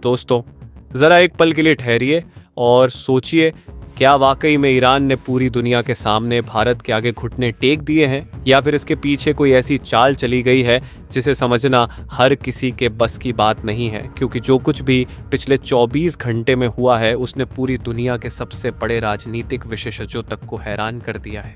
दोस्तों, ज़रा एक पल के लिए ठहरिए और सोचिए, क्या वाकई में ईरान ने पूरी दुनिया के सामने भारत के आगे घुटने टेक दिए हैं, या फिर इसके पीछे कोई ऐसी चाल चली गई है जिसे समझना हर किसी के बस की बात नहीं है। क्योंकि जो कुछ भी पिछले 24 घंटे में हुआ है उसने पूरी दुनिया के सबसे बड़े राजनीतिक विशेषज्ञों तक को हैरान कर दिया है।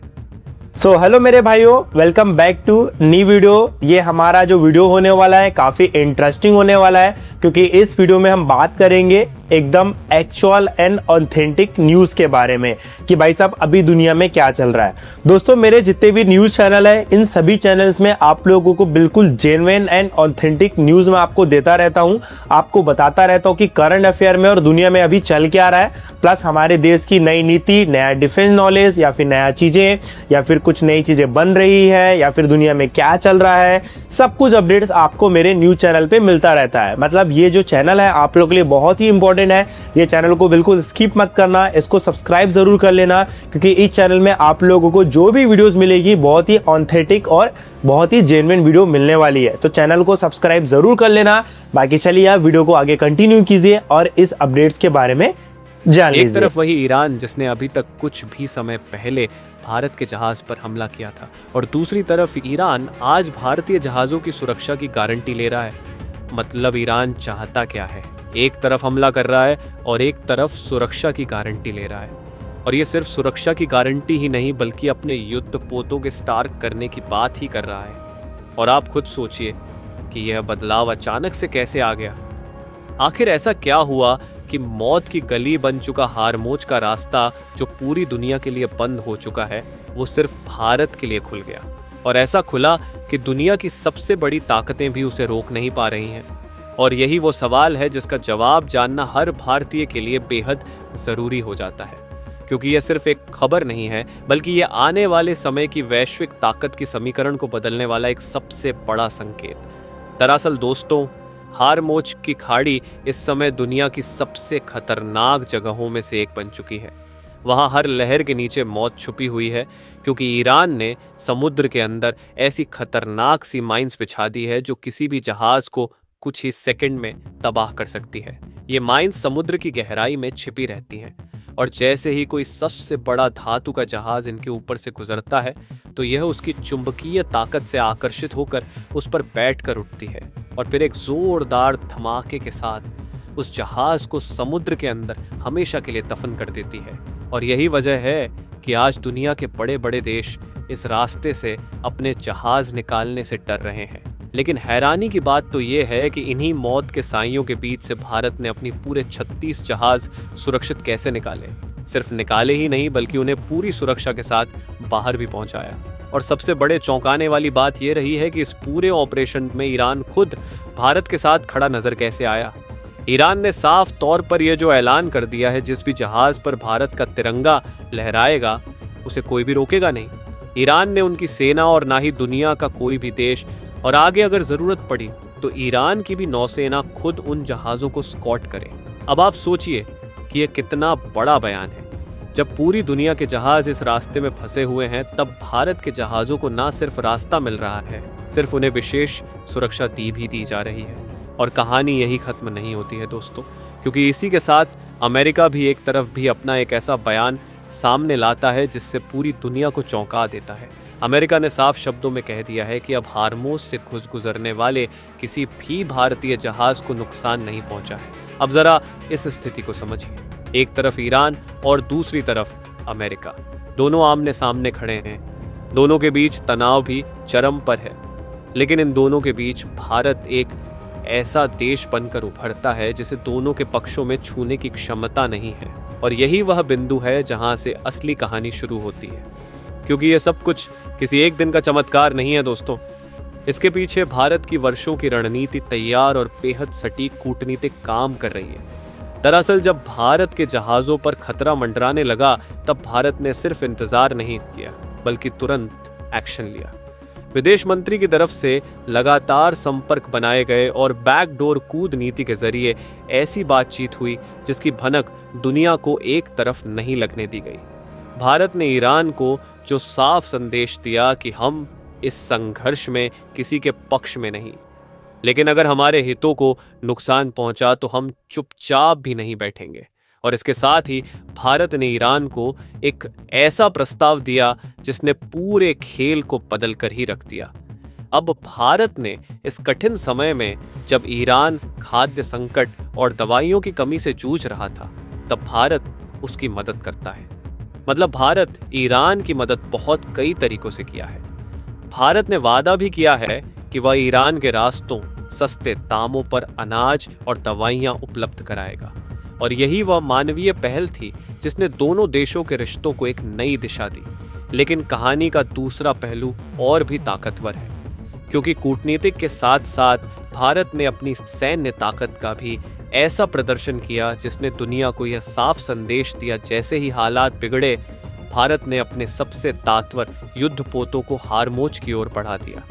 हेलो मेरे भाइयों, welcome back to new video. ये हमारा जो वीडियो होने वाला है काफ़ी इंटरेस्टिंग होने वाला है, क्योंकि इस वीडियो में हम बात करेंगे एकदम एक्चुअल एंड ऑथेंटिक न्यूज़ के बारे में कि भाई साहब अभी दुनिया में क्या चल रहा है। दोस्तों, मेरे जितने भी न्यूज़ चैनल है इन सभी चैनल्स में आप लोगों को बिल्कुल जेन्युइन एंड ऑथेंटिक न्यूज़ मैं आपको देता रहता हूँ, आपको बताता रहता हूँ कि करंट अफेयर में और दुनिया में अभी चल क्या रहा है, प्लस हमारे देश की नई नीति, नया डिफेंस नॉलेज या फिर नया चीज़ें या फिर कुछ नई चीज़ें बन रही है या फिर दुनिया में क्या चल रहा है, सब कुछ अपडेट्स आपको मेरे न्यूज़ चैनल पे मिलता रहता है। मतलब ये जो चैनल है आप लोगों के लिए बहुत ही इंपॉर्टेंट है। ये चैनल को बिल्कुल स्किप मत करना, इसको सब्सक्राइब जरूर कर लेना, क्योंकि इस चैनल में आप लोगों को जो भी वीडियोस मिलेगी बहुत ही ऑथेंटिक और बहुत ही जेन्युइन वीडियो मिलने वाली है। तो चैनल को सब्सक्राइब जरूर कर लेना। बाकी चलिए आप वीडियो को आगे कंटिन्यू कीजिए और इस अपडेट्स के बारे में जान लीजिए। एक तरफ वही ईरान जिसने अभी तक कुछ भी समय पहले भारत के जहाज पर हमला किया था, और दूसरी तरफ ईरान आज भारतीय जहाजों की सुरक्षा की गारंटी ले रहा है। मतलब ईरान चाहता क्या है? एक तरफ हमला कर रहा है और एक तरफ सुरक्षा की गारंटी ले रहा है। और ये सिर्फ सुरक्षा की गारंटी ही नहीं बल्कि अपने युद्ध पोतों के स्टार्क करने की बात ही कर रहा है। और आप खुद सोचिए कि यह बदलाव अचानक से कैसे आ गया। आखिर ऐसा क्या हुआ कि मौत की गली बन चुका हारमोज का रास्ता जो पूरी दुनिया के लिए बंद हो चुका है वो सिर्फ भारत के लिए खुल गया, और ऐसा खुला कि दुनिया की सबसे बड़ी ताकतें भी उसे रोक नहीं पा रही हैं। और यही वो सवाल है जिसका जवाब जानना हर भारतीय के लिए बेहद ज़रूरी हो जाता है, क्योंकि यह सिर्फ एक खबर नहीं है बल्कि ये आने वाले समय की वैश्विक ताकत की समीकरण को बदलने वाला एक सबसे बड़ा संकेत। दरअसल दोस्तों, हारमोज की खाड़ी इस समय दुनिया की सबसे खतरनाक जगहों में से एक बन चुकी है। वहाँ हर लहर के नीचे मौत छुपी हुई है, क्योंकि ईरान ने समुद्र के अंदर ऐसी खतरनाक सी माइंस बिछा दी है जो किसी भी जहाज को कुछ ही सेकंड में तबाह कर सकती है। ये माइंस समुद्र की गहराई में छिपी रहती हैं, और जैसे ही कोई सबसे बड़ा धातु का जहाज इनके ऊपर से गुजरता है तो यह उसकी चुंबकीय ताकत से आकर्षित होकर उस पर बैठकर उठती है, और फिर एक जोरदार धमाके के साथ उस जहाज को समुद्र के अंदर हमेशा के लिए दफन कर देती है। और यही वजह है कि आज दुनिया के बड़े बड़े देश इस रास्ते से अपने जहाज निकालने से डर रहे हैं। लेकिन हैरानी की बात तो ये है कि इन्हीं मौत के साइयों के बीच से भारत ने अपनी पूरे 36 जहाज सुरक्षित कैसे निकाले। सिर्फ निकाले ही नहीं बल्कि उन्हें पूरी सुरक्षा के साथ बाहर भी पहुंचाया। और सबसे बड़े चौंकाने वाली बात यह रही है कि इस पूरे ऑपरेशन में ईरान खुद भारत के साथ खड़ा नजर कैसे आया। ईरान ने साफ तौर पर यह जो ऐलान कर दिया है, जिस भी जहाज पर भारत का तिरंगा लहराएगा उसे कोई भी रोकेगा नहीं। ईरान ने उनकी सेना और ना ही दुनिया का कोई भी देश, और आगे अगर जरूरत पड़ी तो ईरान की भी नौसेना खुद उन जहाजों को स्कॉट करे। अब आप सोचिए कि यह कितना बड़ा बयान है। जब पूरी दुनिया के जहाज इस रास्ते में फंसे हुए हैं तब भारत के जहाजों को ना सिर्फ रास्ता मिल रहा है, सिर्फ उन्हें विशेष सुरक्षा दी जा रही है। और कहानी यही खत्म नहीं होती है दोस्तों, क्योंकि इसी के साथ अमेरिका भी एक तरफ भी अपना एक ऐसा बयान सामने लाता है जिससे पूरी दुनिया को चौंका देता है। अमेरिका ने साफ शब्दों में कह दिया है कि अब हारमोज से गुजरने वाले किसी भी भारतीय जहाज को नुकसान नहीं पहुंचा है। अब जरा इस स्थिति को समझिए, एक तरफ ईरान और दूसरी तरफ अमेरिका, दोनों आमने सामने खड़े हैं। दोनों के बीच तनाव भी चरम पर है, लेकिन इन दोनों के बीच भारत एक ऐसा देश बनकर उभरता है जिसे दोनों के पक्षों में छूने की क्षमता नहीं है। और यही वह बिंदु है जहां से असली कहानी शुरू होती है, क्योंकि यह सब कुछ किसी एक दिन का चमत्कार नहीं है दोस्तों। इसके पीछे भारत की वर्षों की रणनीति तैयार और बेहद सटीक कूटनीतिक काम कर रही है। दरअसल जब भारत के जहाजों पर खतरा मंडराने लगा तब भारत ने सिर्फ इंतजार नहीं किया बल्कि तुरंत एक्शन लिया। विदेश मंत्री की तरफ से लगातार संपर्क बनाए गए और बैकडोर कूद नीति के जरिए ऐसी बातचीत हुई जिसकी भनक दुनिया को एक तरफ नहीं लगने दी गई। भारत ने ईरान को जो साफ संदेश दिया कि हम इस संघर्ष में किसी के पक्ष में नहीं लेकिन अगर हमारे हितों को नुकसान पहुंचा तो हम चुपचाप भी नहीं बैठेंगे। और इसके साथ ही भारत ने ईरान को एक ऐसा प्रस्ताव दिया जिसने पूरे खेल को बदल कर ही रख दिया। अब भारत ने इस कठिन समय में, जब ईरान खाद्य संकट और दवाइयों की कमी से जूझ रहा था, तब भारत उसकी मदद करता है। मतलब भारत ईरान की मदद बहुत कई तरीकों से किया है। भारत ने वादा भी किया है कि वह ईरान के रास्तों सस्ते दामों पर अनाज और दवाइयां उपलब्ध कराएगा। और यही वह मानवीय पहल थी जिसने दोनों देशों के रिश्तों को एक नई दिशा दी। लेकिन कहानी का दूसरा पहलू और भी ताकतवर है, क्योंकि कूटनीतिक के साथ साथ भारत ने अपनी सैन्य ताकत का भी ऐसा प्रदर्शन किया जिसने दुनिया को यह साफ संदेश दिया, जैसे ही हालात बिगड़े, भारत ने अपने सबसे ताकतवर युद्धपोतों को हारमोज की ओर बढ़ा दिया।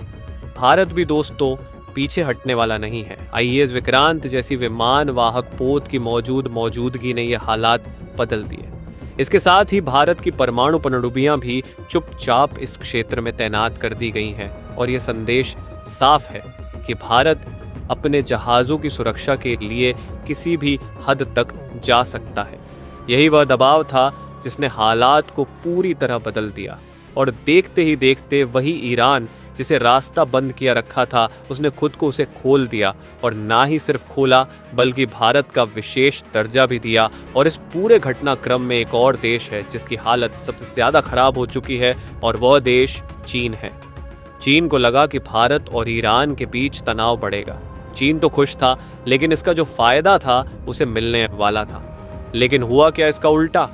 भारत भी दोस्तों पीछे हटने वाला नहीं है। आईएएस विक्रांत जैसी विमान वाहक पोत की मौजूदगी ने यह हालात बदल दिए। इसके साथ ही भारत की परमाणु पनडुब्बियां भी चुपचाप इस क्षेत्र में तैनात कर दी गई हैं। और यह संदेश साफ है कि भारत अपने जहाज़ों की सुरक्षा के लिए किसी भी हद तक जा सकता है। यही वह दबाव था जिसने हालात को पूरी तरह बदल दिया। और देखते ही देखते वही ईरान जिसे रास्ता बंद किया रखा था, उसने खुद को उसे खोल दिया। और ना ही सिर्फ खोला बल्कि भारत का विशेष दर्जा भी दिया। और इस पूरे घटनाक्रम में एक और देश है जिसकी हालत सबसे ज़्यादा खराब हो चुकी है, और वह देश चीन है। चीन को लगा कि भारत और ईरान के बीच तनाव बढ़ेगा। चीन तो खुश था, लेकिन इसका जो फायदा था उसे मिलने वाला था। लेकिन हुआ क्या, इसका उल्टा।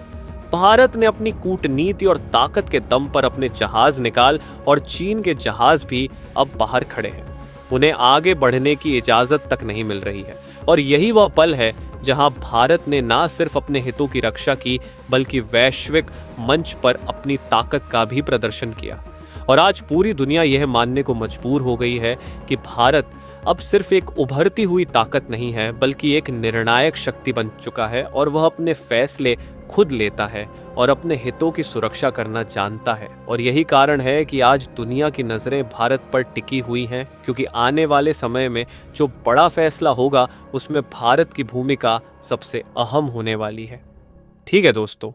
भारत ने अपनी कूटनीति और ताकत के दम पर अपने जहाज निकाल, और चीन के जहाज भी अब बाहर खड़े हैं। उन्हें आगे बढ़ने की इजाजत तक नहीं मिल रही है। और यही वह पल है जहां भारत ने ना सिर्फ अपने हितों की रक्षा की, बल्कि वैश्विक मंच पर अपनी ताकत का भी प्रदर्शन किया। और आज पूरी दुनिया यह मानने को मजबूर हो गई है कि भारत अब सिर्फ एक उभरती हुई ताकत नहीं है, बल्कि एक निर्णायक शक्ति बन चुका है। और वह अपने फैसले खुद लेता है और अपने हितों की सुरक्षा करना जानता है। और यही कारण है कि आज दुनिया की नज़रें भारत पर टिकी हुई हैं, क्योंकि आने वाले समय में जो बड़ा फैसला होगा उसमें भारत की भूमिका सबसे अहम होने वाली है। ठीक है दोस्तों,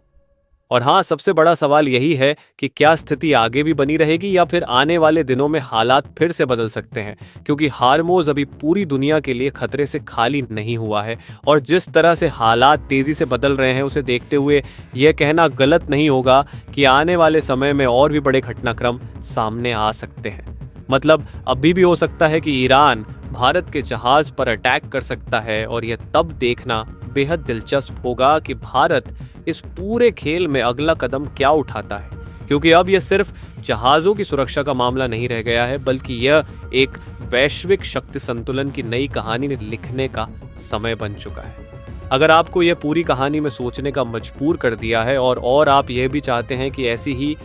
और हाँ, सबसे बड़ा सवाल यही है कि क्या स्थिति आगे भी बनी रहेगी या फिर आने वाले दिनों में हालात फिर से बदल सकते हैं, क्योंकि हारमोज अभी पूरी दुनिया के लिए खतरे से खाली नहीं हुआ है। और जिस तरह से हालात तेजी से बदल रहे हैं, उसे देखते हुए यह कहना गलत नहीं होगा कि आने वाले समय में और भी बड़े घटनाक्रम सामने आ सकते हैं। मतलब अभी भी हो सकता है कि ईरान भारत के जहाज पर अटैक कर सकता है। और यह तब देखना बेहद दिलचस्प होगा कि भारत इस पूरे खेल में अगला कदम क्या उठाता है, क्योंकि अब यह सिर्फ जहाज़ों की सुरक्षा का मामला नहीं रह गया है, बल्कि यह एक वैश्विक शक्ति संतुलन की नई कहानी लिखने का समय बन चुका है। अगर आपको यह पूरी कहानी में सोचने का मजबूर कर दिया है, और आप यह भी चाहते हैं कि ऐसी ही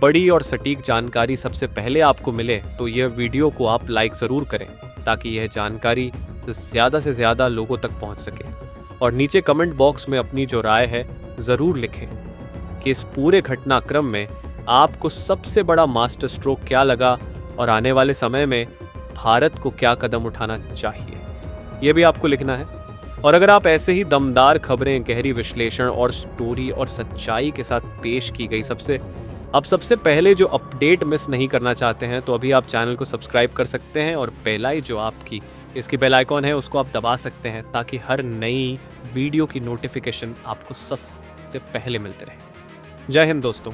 बड़ी और सटीक जानकारी सबसे पहले आपको मिले, तो यह वीडियो को आप लाइक ज़रूर करें, ताकि यह जानकारी ज़्यादा से ज़्यादा लोगों तक पहुंच सके। और नीचे कमेंट बॉक्स में अपनी जो राय है ज़रूर लिखें कि इस पूरे घटनाक्रम में आपको सबसे बड़ा मास्टर स्ट्रोक क्या लगा, और आने वाले समय में भारत को क्या कदम उठाना चाहिए, ये भी आपको लिखना है। और अगर आप ऐसे ही दमदार खबरें, गहरी विश्लेषण और स्टोरी और सच्चाई के साथ पेश की गई सबसे पहले जो अपडेट मिस नहीं करना चाहते हैं, तो अभी आप चैनल को सब्सक्राइब कर सकते हैं, और बेल जो आपकी इसकी बेल आइकॉन है उसको आप दबा सकते हैं, ताकि हर नई वीडियो की नोटिफिकेशन आपको सबसे पहले मिलते रहे। जय हिंद दोस्तों।